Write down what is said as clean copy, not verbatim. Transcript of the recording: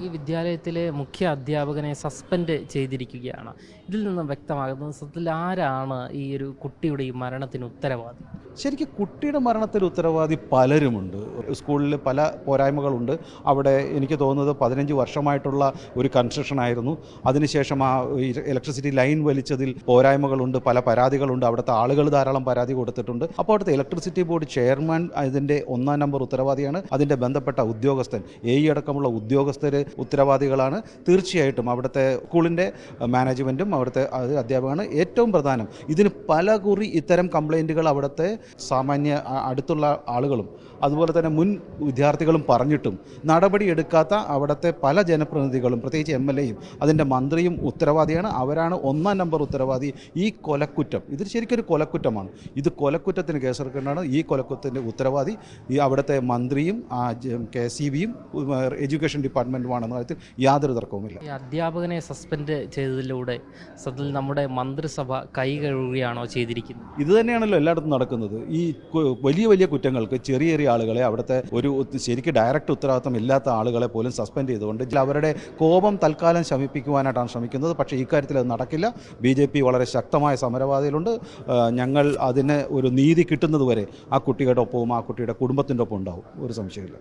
ഈ വിദ്യാലയത്തിലെ മുഖ്യ അധ്യാപകനെ സസ്പെൻഡ് ചെയ്തിരിക്കുകയാണ്. ഇതിൽ നിന്നും വ്യക്തമാകുന്നത് സത്യത്തിൽ ആരാണ് ഈ ഒരു കുട്ടിയുടെ ഈ മരണത്തിന് ഉത്തരവാദി? ശരിക്കും കുട്ടിയുടെ മരണത്തിൽ ഉത്തരവാദി പലരുമുണ്ട്. സ്കൂളിൽ പല പോരായ്മകളുണ്ട്. അവിടെ എനിക്ക് തോന്നുന്നത് 15 വർഷമായിട്ടുള്ള ഒരു കൺസ്ട്രക്ഷൻ ആയിരുന്നു. അതിനുശേഷം ആ ഇലക്ട്രിസിറ്റി ലൈൻ വലിച്ചതിൽ പോരായ്മകളുണ്ട്, പല പരാതികളുണ്ട്. അവിടുത്തെ ആളുകൾ ധാരാളം പരാതി കൊടുത്തിട്ടുണ്ട്. അപ്പോൾ അവിടുത്തെ ഇലക്ട്രിസിറ്റി ബോർഡ് ചെയർമാൻ ഇതിൻ്റെ 1-ാം നമ്പർ ഉത്തരവാദിയാണ്. അതിൻ്റെ ബന്ധപ്പെട്ട ഉദ്യോഗസ്ഥൻ അടക്കമുള്ള ഉദ്യോഗസ്ഥർ ഉത്തരവാദികളാണ്. തീർച്ചയായിട്ടും അവിടുത്തെ സ്കൂളിൻ്റെ മാനേജ്മെൻറ്റും അവിടുത്തെ അധ്യാപകമാണ് ഏറ്റവും പ്രധാനം. ഇതിന് പലകുറി ഇത്തരം കംപ്ലൈൻറ്റുകൾ അവിടുത്തെ സാമാന്യ അടുത്തുള്ള ആളുകളും അതുപോലെ തന്നെ മുൻ വിദ്യാർത്ഥികളും പറഞ്ഞിട്ടും നടപടിയെടുക്കാത്ത അവിടുത്തെ പല ജനപ്രതിനിധികളും പ്രത്യേകിച്ച് MLAയും അതിൻ്റെ മന്ത്രിയും ഉത്തരവാദിയാണ്. അവരാണ് 1-ാം നമ്പർ ഉത്തരവാദി. ഈ കൊലക്കുറ്റം ഇത് ശരിക്കൊരു കൊലക്കുറ്റമാണ്. ഇത് കൊലക്കുറ്റത്തിന് കേസെടുക്കേണ്ടതാണ്. ഈ കൊലക്കുറ്റത്തിൻ്റെ ഉത്തരവാദി ഈ അവിടുത്തെ മന്ത്രിയും KCBയും എഡ്യൂക്കേഷൻ ഡിപ്പാർട്ട്മെൻറ്റുമാണെന്ന കാര്യത്തിൽ യാതൊരു തർക്കവുമില്ല. ഈ അധ്യാപകനെ സസ്പെൻഡ് ചെയ്തതിലൂടെ സത്യത്തിൽ നമ്മുടെ മന്ത്രിസഭ കൈ കഴുകുകയാണോ ചെയ്തിരിക്കുന്നത്? ഇത് തന്നെയാണല്ലോ എല്ലായിടത്തും നടക്കുന്നത്. ഈ വലിയ വലിയ കുറ്റങ്ങൾക്ക് ചെറിയ ചെറിയ ആളുകളെ അവിടുത്തെ ഒരു ശരിക്കും ഡയറക്റ്റ് ഉത്തരവാദിത്തം ഇല്ലാത്ത ആളുകളെ പോലും സസ്പെൻഡ് ചെയ്തുകൊണ്ട് അവരുടെ കോപം തൽക്കാലം ശമിപ്പിക്കുവാനായിട്ടാണ് ശ്രമിക്കുന്നത്. പക്ഷേ ഇക്കാര്യത്തിൽ അത് നടക്കില്ല. BJP വളരെ ശക്തമായ സമരവാദികളുണ്ട്. ഞങ്ങൾ അതിന് ഒരു നീതി കിട്ടുന്നതുവരെ ആ കുട്ടിയുടെ ഒപ്പവും ആ കുട്ടിയുടെ കുടുംബത്തിൻ്റെ ഒപ്പം ഉണ്ടാവും. ഒരു സംശയമില്ല.